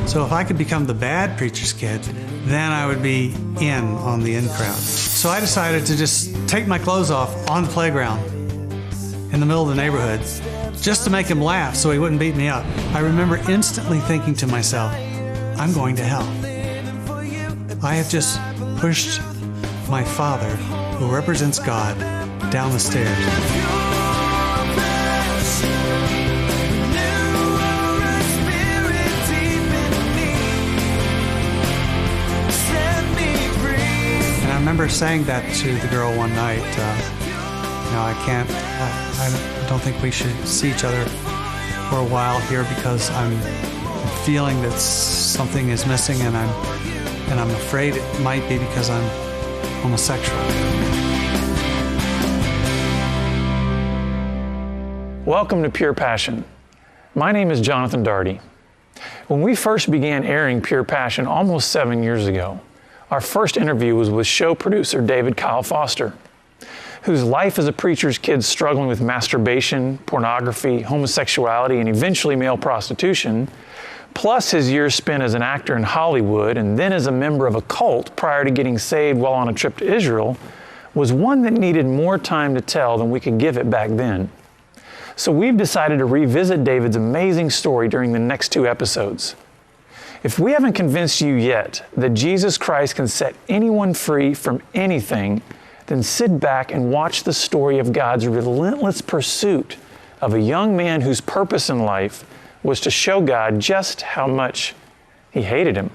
So if I could become the bad preacher's kid, then I would be in on the in crowd. So I decided to just take my clothes off on the playground in the middle of the neighborhood just to make him laugh so he wouldn't beat me up. I remember instantly thinking to myself, I'm going to hell. I have just pushed my father, who represents God, down the stairs. And I remember saying that to the girl one night, I don't think we should see each other for a while here because I'm feeling that something is missing, and I'm afraid it might be because I'm homosexual. Welcome to Pure Passion. My name is Jonathan Daugherty. When we first began airing Pure Passion almost 7 years ago, our first interview was with show producer David Kyle Foster, whose life as a preacher's kid struggling with masturbation, pornography, homosexuality, and eventually male prostitution, plus his years spent as an actor in Hollywood and then as a member of a cult prior to getting saved while on a trip to Israel, was one that needed more time to tell than we could give it back then. So we've decided to revisit David's amazing story during the next 2 episodes. If we haven't convinced you yet that Jesus Christ can set anyone free from anything, then sit back and watch the story of God's relentless pursuit of a young man whose purpose in life was to show God just how much He hated him.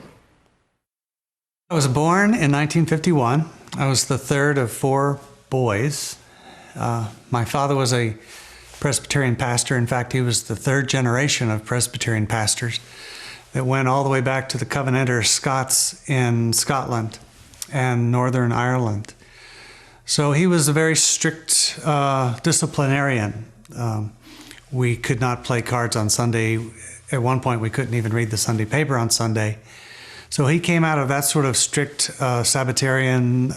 I was born in 1951. I was the third of 4 boys. My father was a Presbyterian pastor. In fact, he was the 3rd generation of Presbyterian pastors that went all the way back to the Covenanter Scots in Scotland and Northern Ireland. So he was a very strict disciplinarian. We could not play cards on Sunday. At one point, we couldn't even read the Sunday paper on Sunday. So he came out of that sort of strict Sabbatarian,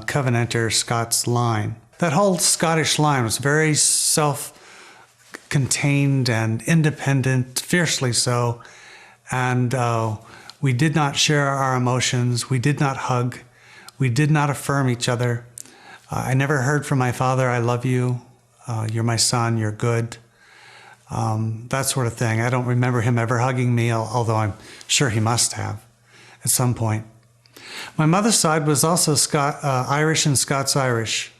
Covenanter Scots line. That whole Scottish line was very self-contained and independent, fiercely so. And we did not share our emotions. We did not hug. We did not affirm each other. I never heard from my father, I love you, you're my son, you're good, that sort of thing. I don't remember him ever hugging me, although I'm sure he must have at some point. My mother's side was also Irish and Scots-Irish.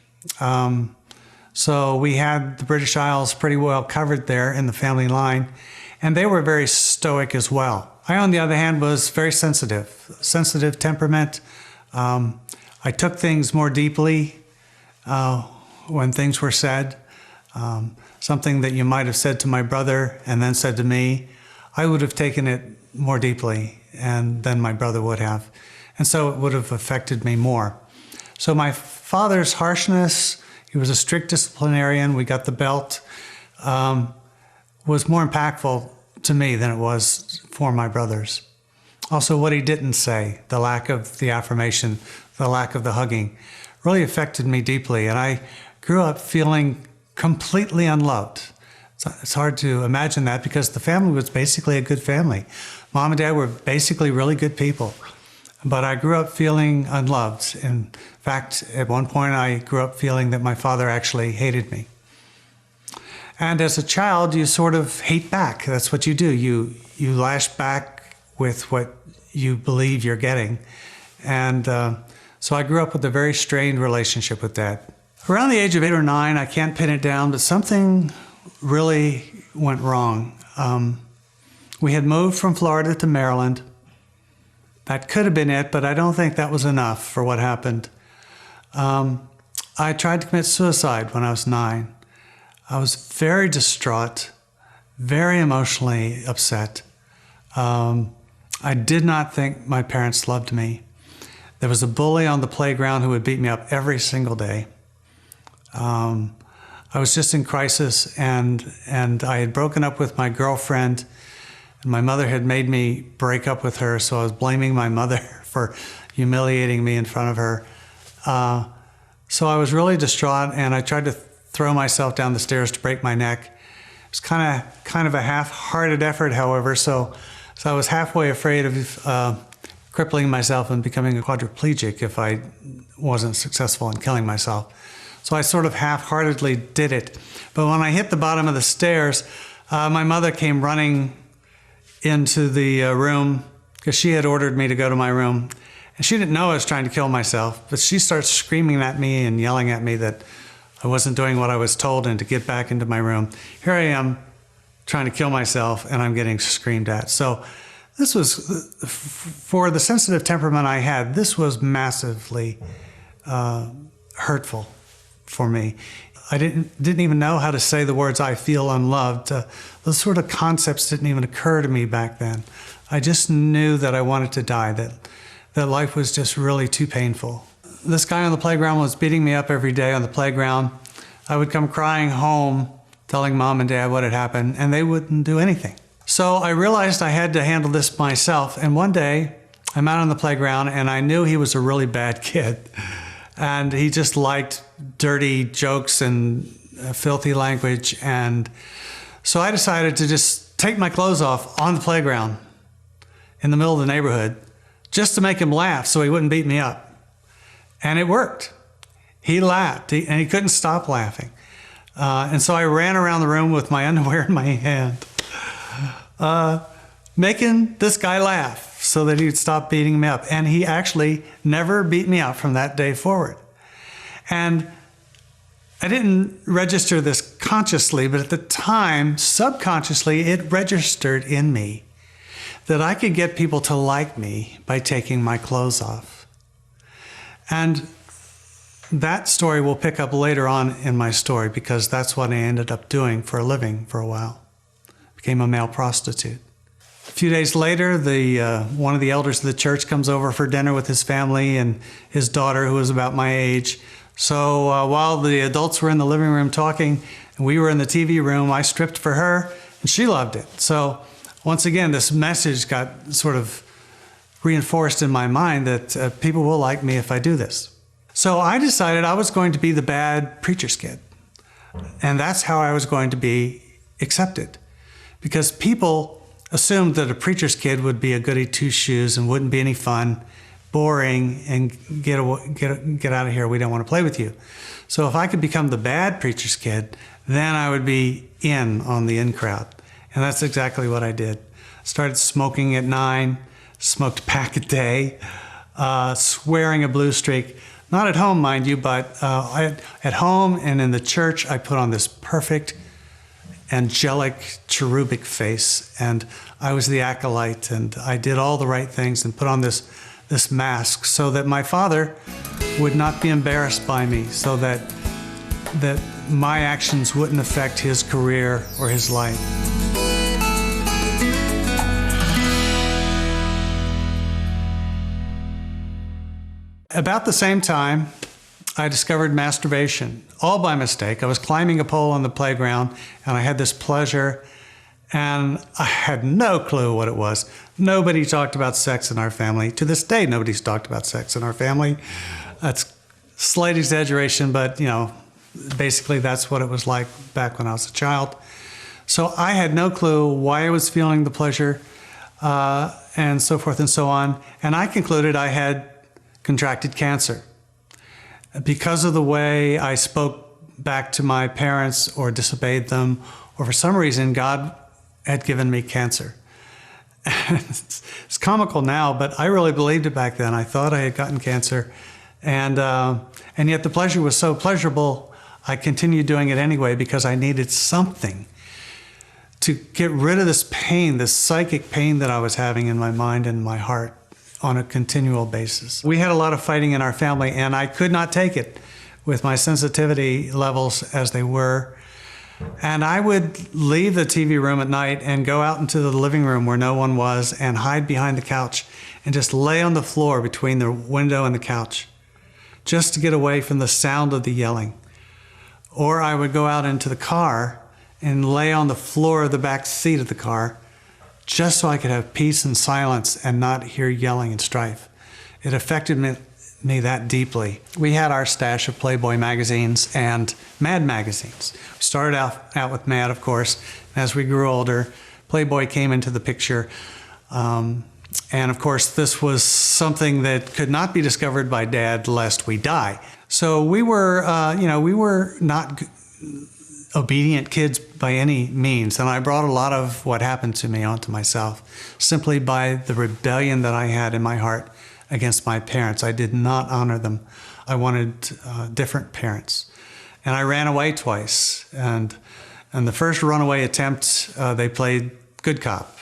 So we had the British Isles pretty well covered there in the family line, and they were very stoic as well. I, on the other hand, was very sensitive temperament. I took things more deeply when things were said. Something that you might have said to my brother and then said to me, I would have taken it more deeply than my brother would have. And so it would have affected me more. So my father's harshness, he was a strict disciplinarian, we got the belt, was more impactful to me than it was for my brothers. Also, what he didn't say, the lack of the affirmation, the lack of the hugging, really affected me deeply. And I grew up feeling completely unloved. It's hard to imagine that because the family was basically a good family. Mom and Dad were basically really good people. But I grew up feeling unloved. In fact, at one point I grew up feeling that my father actually hated me. And as a child, you sort of hate back. That's what you do. You lash back with what you believe you're getting. And so I grew up with a very strained relationship with Dad. Around the age of 8 or 9, I can't pin it down, but something really went wrong. We had moved from Florida to Maryland. That could have been it, but I don't think that was enough for what happened. I tried to commit suicide when I was 9. I was very distraught, very emotionally upset. I did not think my parents loved me. There was a bully on the playground who would beat me up every single day. I was just in crisis, and I had broken up with my girlfriend, and my mother had made me break up with her, so I was blaming my mother for humiliating me in front of her. So I was really distraught, and I tried to throw myself down the stairs to break my neck. It was kind of a half-hearted effort, however, so I was halfway afraid of crippling myself and becoming a quadriplegic if I wasn't successful in killing myself. So I sort of half-heartedly did it. But when I hit the bottom of the stairs, my mother came running into the room because she had ordered me to go to my room. And she didn't know I was trying to kill myself, but she starts screaming at me and yelling at me that I wasn't doing what I was told and to get back into my room. Here I am trying to kill myself and I'm getting screamed at. So this was, for the sensitive temperament I had, this was massively hurtful for me. I didn't even know how to say the words "I feel unloved." Those sort of concepts didn't even occur to me back then. I just knew that I wanted to die, that life was just really too painful. This guy on the playground was beating me up every day on the playground. I would come crying home, telling Mom and Dad what had happened, and they wouldn't do anything. So I realized I had to handle this myself, and one day I'm out on the playground and I knew he was a really bad kid. And he just liked dirty jokes and filthy language. And so I decided to just take my clothes off on the playground in the middle of the neighborhood just to make him laugh so he wouldn't beat me up. And it worked. He laughed and he couldn't stop laughing. And so I ran around the room with my underwear in my hand, making this guy laugh so that he'd stop beating me up. And he actually never beat me up from that day forward. And I didn't register this consciously, but at the time, subconsciously, it registered in me that I could get people to like me by taking my clothes off. And that story will pick up later on in my story because that's what I ended up doing for a living for a while. Became a male prostitute. A few days later, one of the elders of the church comes over for dinner with his family and his daughter, who was about my age. So while the adults were in the living room talking and we were in the TV room, I stripped for her and she loved it. So once again, this message got sort of reinforced in my mind that people will like me if I do this. So I decided I was going to be the bad preacher's kid. And that's how I was going to be accepted. Because people assumed that a preacher's kid would be a goody two-shoes and wouldn't be any fun, boring, and get out of here, we don't want to play with you. So if I could become the bad preacher's kid, then I would be in on the in crowd. And that's exactly what I did. Started smoking at 9, smoked a pack a day, swearing a blue streak. Not at home, mind you, but at home and in the church, I put on this perfect, angelic, cherubic face, and I was the acolyte, and I did all the right things and put on this mask so that my father would not be embarrassed by me, so that my actions wouldn't affect his career or his life. About the same time, I discovered masturbation, all by mistake. I was climbing a pole on the playground and I had this pleasure and I had no clue what it was. Nobody talked about sex in our family. To this day, nobody's talked about sex in our family. That's slight exaggeration, but basically that's what it was like back when I was a child. So I had no clue why I was feeling the pleasure and so forth and so on. And I concluded I had contracted cancer. Because of the way I spoke back to my parents or disobeyed them, or for some reason, God had given me cancer. It's comical now, but I really believed it back then. I thought I had gotten cancer. And yet the pleasure was so pleasurable, I continued doing it anyway because I needed something to get rid of this pain, this psychic pain that I was having in my mind and my heart on a continual basis. We had a lot of fighting in our family and I could not take it with my sensitivity levels as they were. And I would leave the TV room at night and go out into the living room where no one was and hide behind the couch and just lay on the floor between the window and the couch just to get away from the sound of the yelling. Or I would go out into the car and lay on the floor of the back seat of the car just so I could have peace and silence and not hear yelling and strife. It affected me that deeply. We had our stash of Playboy magazines and Mad magazines. We started out with Mad, of course. As we grew older, Playboy came into the picture. And of course, this was something that could not be discovered by Dad lest we die. So we were, we were not obedient kids by any means. And I brought a lot of what happened to me onto myself simply by the rebellion that I had in my heart against my parents. I did not honor them. I wanted different parents. And I ran away twice. And the first runaway attempt, they played good cop.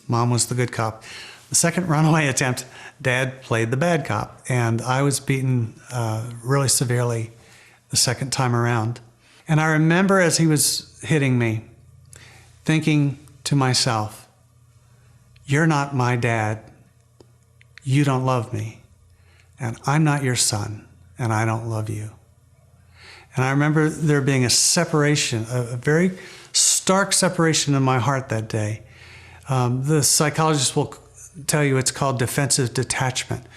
Mom was the good cop. The second runaway attempt, Dad played the bad cop. And I was beaten really severely the second time around. And I remember as he was hitting me, thinking to myself, you're not my dad. You don't love me. And I'm not your son. And I don't love you. And I remember there being a separation, a very stark separation in my heart that day. The psychologists will tell you it's called defensive detachment.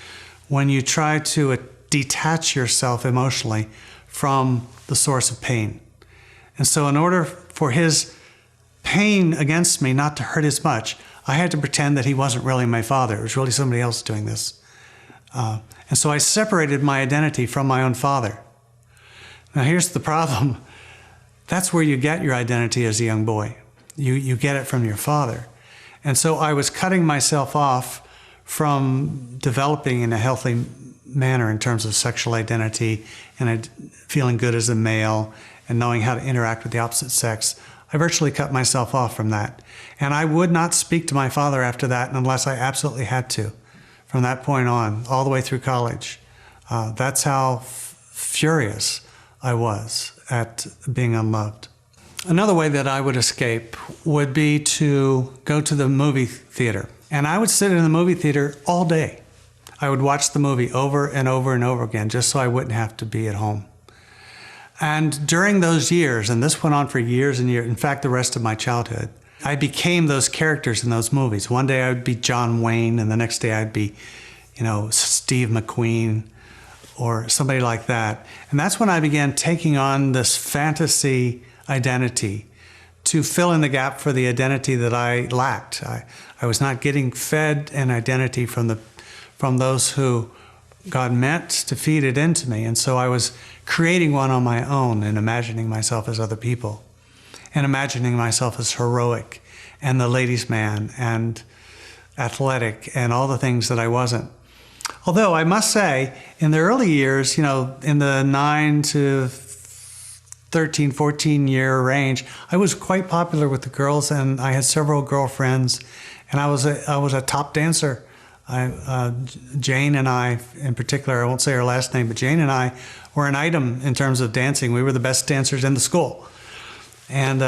When you try to detach yourself emotionally from the source of pain. And so in order for his pain against me not to hurt as much, I had to pretend that he wasn't really my father. It was really somebody else doing this. And so I separated my identity from my own father. Now here's the problem. That's where you get your identity as a young boy. You get it from your father. And so I was cutting myself off from developing in a healthy manner in terms of sexual identity and feeling good as a male and knowing how to interact with the opposite sex. I virtually cut myself off from that. And I would not speak to my father after that unless I absolutely had to, from that point on, all the way through college. That's how furious I was at being unloved. Another way that I would escape would be to go to the movie theater. And I would sit in the movie theater all day. I would watch the movie over and over and over again just so I wouldn't have to be at home. And during those years, and this went on for years and years, in fact, the rest of my childhood, I became those characters in those movies. One day I would be John Wayne, and the next day I'd be, Steve McQueen or somebody like that. And that's when I began taking on this fantasy identity to fill in the gap for the identity that I lacked. I was not getting fed an identity from those who God meant to feed it into me. And so I was creating one on my own and imagining myself as other people and imagining myself as heroic and the ladies' man and athletic and all the things that I wasn't. Although I must say, in the early years, in the 9 to 13, 14-year range, I was quite popular with the girls, and I had several girlfriends, and I was a top dancer. Jane and I, in particular, I won't say her last name, but Jane and I were an item in terms of dancing. We were the best dancers in the school. And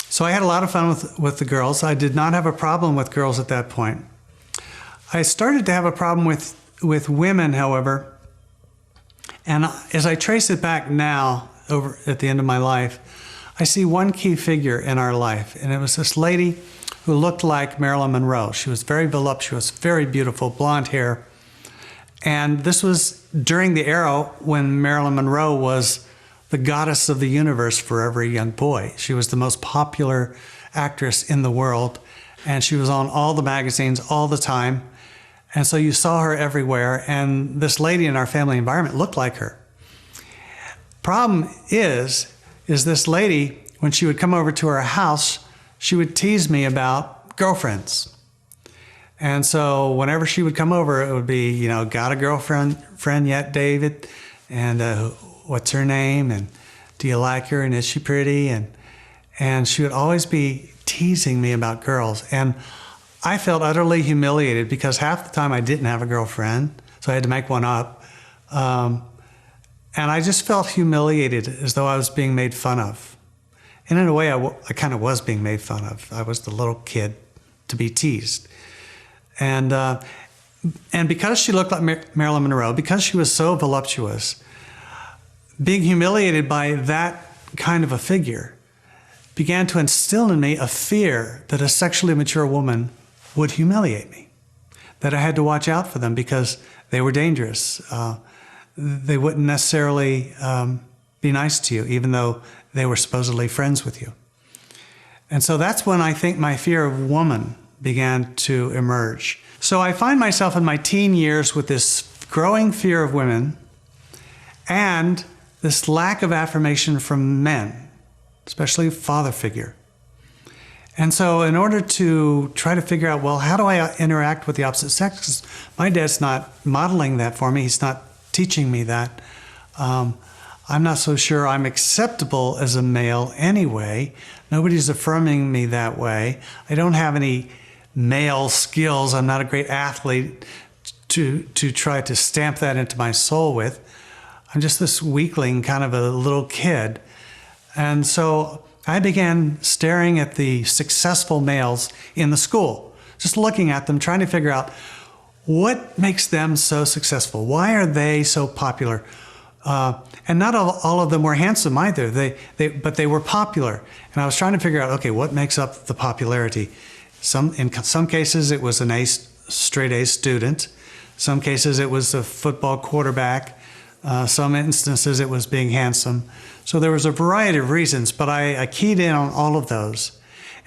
so I had a lot of fun with the girls. I did not have a problem with girls at that point. I started to have a problem with women, however, and as I trace it back now, over at the end of my life, I see one key figure in our life, and it was this lady who looked like Marilyn Monroe. She was very voluptuous, very beautiful, blonde hair. And this was during the era when Marilyn Monroe was the goddess of the universe for every young boy. She was the most popular actress in the world, and she was on all the magazines all the time. And so you saw her everywhere, and this lady in our family environment looked like her. Problem is this lady, when she would come over to our house, she would tease me about girlfriends. And so whenever she would come over, it would be, got a girlfriend yet, David? And what's her name? And do you like her? And is she pretty? And she would always be teasing me about girls. And I felt utterly humiliated because half the time I didn't have a girlfriend, so I had to make one up. And I just felt humiliated, as though I was being made fun of. And in a way, I kind of was being made fun of. I was the little kid to be teased. And because she looked like Marilyn Monroe, because she was so voluptuous, being humiliated by that kind of a figure began to instill in me a fear that a sexually mature woman would humiliate me, that I had to watch out for them because they were dangerous. they wouldn't necessarily be nice to you, even though they were supposedly friends with you. And so that's when I think my fear of woman began to emerge. So I find myself in my teen years with this growing fear of women and this lack of affirmation from men, especially father figure. And so in order to try to figure out, well, how do I interact with the opposite sex? 'Cause my dad's not modeling that for me. He's not teaching me that. I'm not so sure I'm acceptable as a male anyway. Nobody's affirming me that way. I don't have any male skills. I'm not a great athlete to try to stamp that into my soul with. I'm just this weakling, kind of a little kid. And so I began staring at the successful males in the school, just looking at them, trying to figure out what makes them so successful. Why are they so popular? And not all of them were handsome either, but they were popular. And I was trying to figure out, okay, what makes up the popularity? In some cases, it was an straight A student. Some cases, it was a football quarterback. Some instances, it was being handsome. So there was a variety of reasons, but I keyed in on all of those.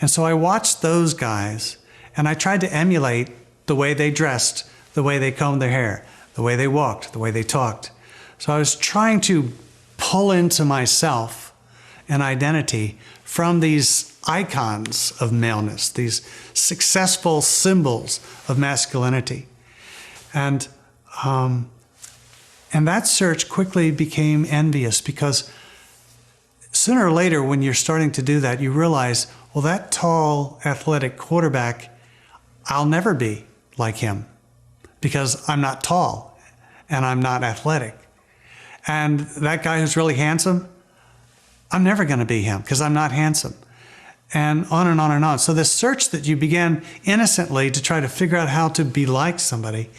And so I watched those guys, and I tried to emulate the way they dressed, the way they combed their hair, the way they walked, the way they talked. So I was trying to pull into myself an identity from these icons of maleness, these successful symbols of masculinity. And that search quickly became envious, because sooner or later when you're starting to do that, you realize, well, that tall, athletic quarterback, I'll never be like him because I'm not tall and I'm not athletic. And that guy who's really handsome, I'm never going to be him because I'm not handsome. And on and on and on. So this search that you began innocently to try to figure out how to be like somebody,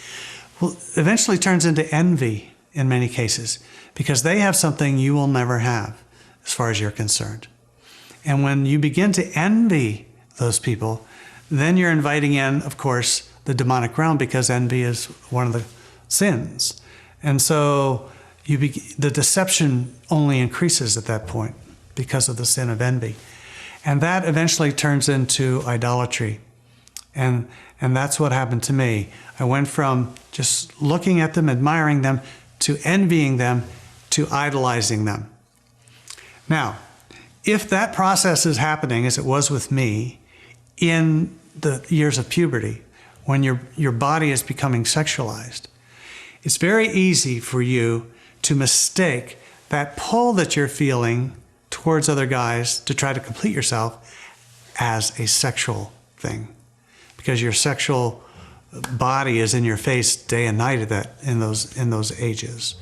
well, eventually turns into envy in many cases, because they have something you will never have as far as you're concerned. And when you begin to envy those people, then you're inviting in, of course, the demonic realm, because envy is one of the sins. And so the deception only increases at that point because of the sin of envy. And that eventually turns into idolatry. And that's what happened to me. I went from just looking at them, admiring them, to envying them, to idolizing them. Now, if that process is happening, as it was with me, in the years of puberty, when your body is becoming sexualized, it's very easy for you to mistake that pull that you're feeling towards other guys to try to complete yourself as a sexual thing, because your sexual body is in your face day and night in those ages.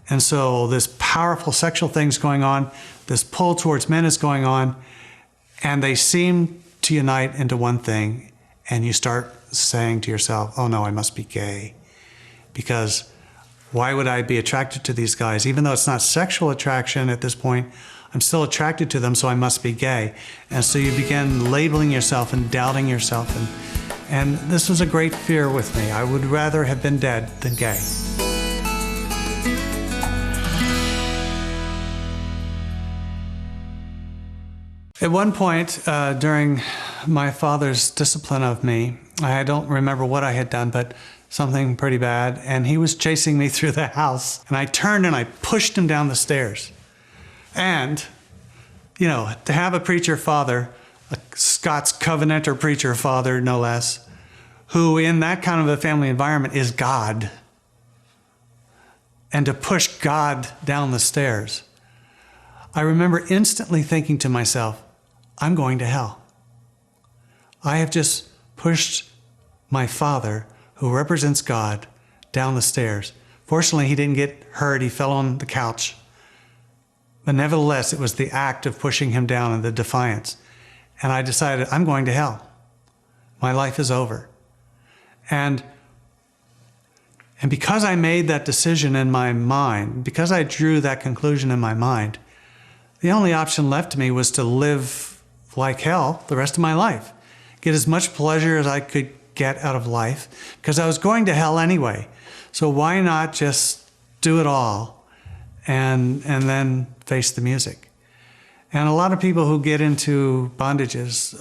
And so this powerful sexual thing's going on, this pull towards men is going on, and they seem to unite into one thing, and you start saying to yourself, oh no, I must be gay, because why would I be attracted to these guys? Even though it's not sexual attraction at this point, I'm still attracted to them, so I must be gay. And so you begin labeling yourself and doubting yourself. And this was a great fear with me. I would rather have been dead than gay. At one point during my father's discipline of me, I don't remember what I had done, but something pretty bad, and he was chasing me through the house, and I turned and I pushed him down the stairs. And, you know, to have a preacher father, a Scots Covenanter preacher father, no less, who in that kind of a family environment is God, and to push God down the stairs, I remember instantly thinking to myself, I'm going to hell. I have just pushed my father, who represents God, down the stairs. Fortunately, he didn't get hurt. He fell on the couch. But nevertheless, it was the act of pushing him down and the defiance. And I decided, I'm going to hell. My life is over. And because I made that decision in my mind, because I drew that conclusion in my mind, the only option left to me was to live like hell the rest of my life. Get as much pleasure as I could get out of life, because I was going to hell anyway. So why not just do it all, and then face the music. And a lot of people who get into bondages,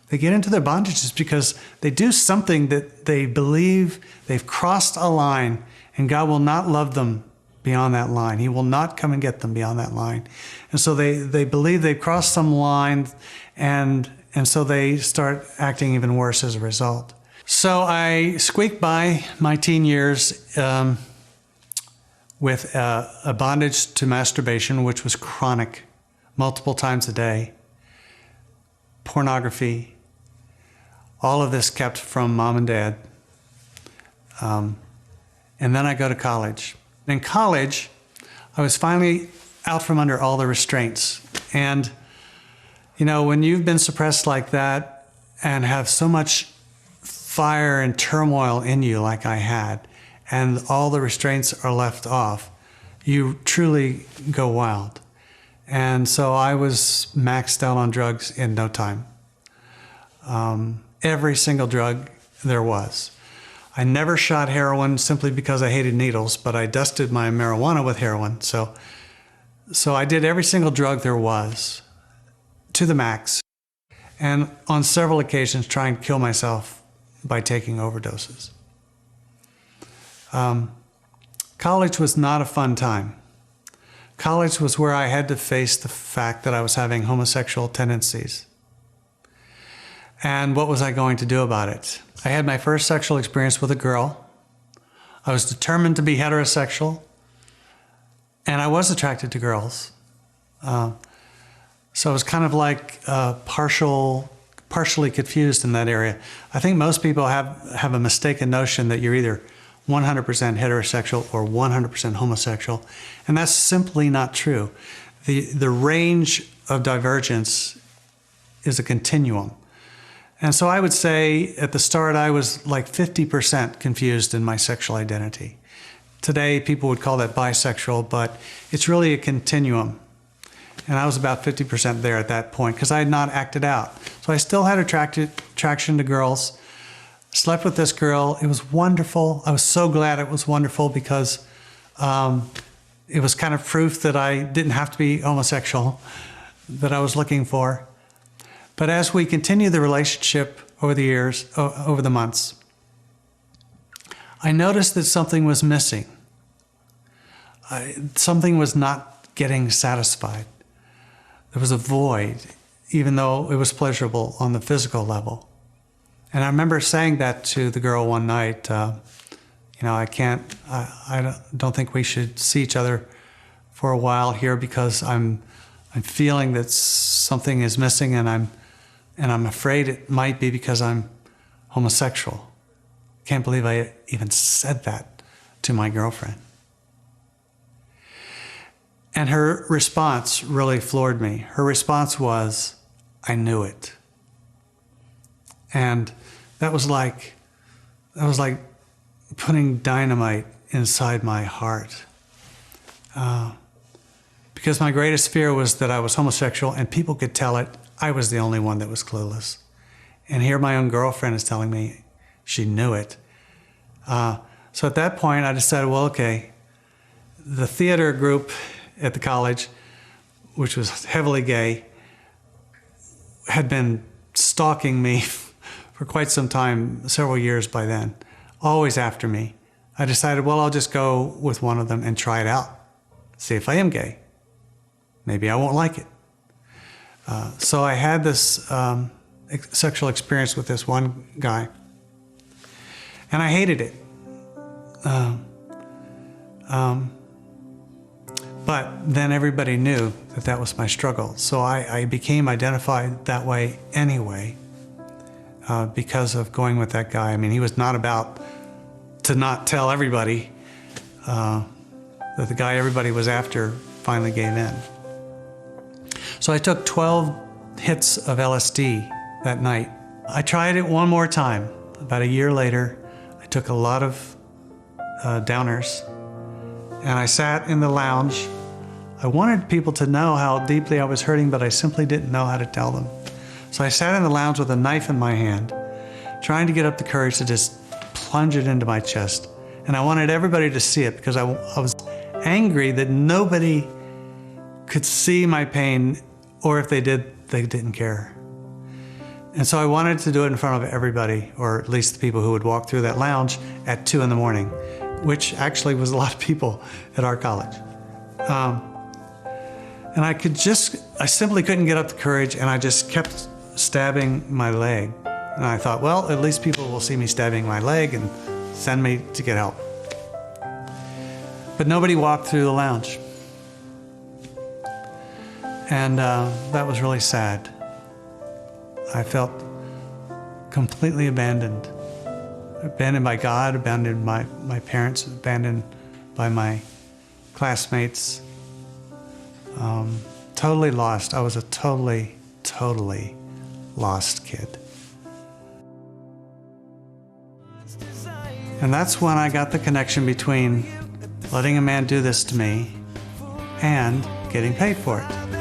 they get into their bondages because they do something that they believe they've crossed a line, and God will not love them beyond that line. He will not come and get them beyond that line. And so they believe they've crossed some line, and so they start acting even worse as a result. So I squeaked by my teen years with a bondage to masturbation, which was chronic, multiple times a day, pornography, all of this kept from mom and dad. And then I go to college. In college, I was finally out from under all the restraints. And, you know, when you've been suppressed like that and have so much fire and turmoil in you like I had, and all the restraints are left off, you truly go wild. And so I was maxed out on drugs in no time. Every single drug there was. I never shot heroin simply because I hated needles, but I dusted my marijuana with heroin. So I did every single drug there was to the max, and on several occasions trying to kill myself by taking overdoses. College was not a fun time. College was where I had to face the fact that I was having homosexual tendencies. And what was I going to do about it? I had my first sexual experience with a girl. I was determined to be heterosexual, and I was attracted to girls. So I was kind of like partially confused in that area. I think most people have a mistaken notion that you're either 100% heterosexual or 100% homosexual, and that's simply not true. The range of divergence is a continuum. And so I would say at the start I was like 50% confused in my sexual identity. Today people would call that bisexual, but it's really a continuum. And I was about 50% there at that point because I had not acted out. So I still had attraction to girls. Slept with this girl. It was wonderful. I was so glad it was wonderful because it was kind of proof that I didn't have to be homosexual that I was looking for. But as we continued the relationship over the years, over the months, I noticed that something was missing. Something was not getting satisfied. There was a void, even though it was pleasurable on the physical level. And I remember saying that to the girl one night, you know, I don't think we should see each other for a while here because I'm feeling that something is missing, and I'm afraid it might be because I'm homosexual. Can't believe I even said that to my girlfriend. And her response really floored me. Her response was, I knew it. And that was like putting dynamite inside my heart. Because my greatest fear was that I was homosexual and people could tell it. I was the only one that was clueless. And here my own girlfriend is telling me she knew it. So at that point I decided, well, okay, the theater group at the college, which was heavily gay, had been stalking me for quite some time, several years by then, always after me. I decided, well, I'll just go with one of them and try it out, see if I am gay. Maybe I won't like it. So I had this sexual experience with this one guy, and I hated it. But then everybody knew that that was my struggle. So I became identified that way anyway because of going with that guy. I mean, he was not about to not tell everybody that the guy everybody was after finally gave in. So I took 12 hits of LSD that night. I tried it one more time. About a year later, I took a lot of downers, and I sat in the lounge. I wanted people to know how deeply I was hurting, but I simply didn't know how to tell them. So I sat in the lounge with a knife in my hand, trying to get up the courage to just plunge it into my chest And I wanted everybody to see it because I was angry that nobody could see my pain, or if they did, they didn't care. And so I wanted to do it in front of everybody, or at least the people who would walk through that lounge at 2 in the morning, which actually was a lot of people at our college. And I simply couldn't get up the courage, and I just kept stabbing my leg. And I thought, well, at least people will see me stabbing my leg and send me to get help. But nobody walked through the lounge. And that was really sad. I felt completely abandoned. Abandoned by God, abandoned by my parents, abandoned by my classmates. Totally lost. I was a totally lost kid. And that's when I got the connection between letting a man do this to me and getting paid for it.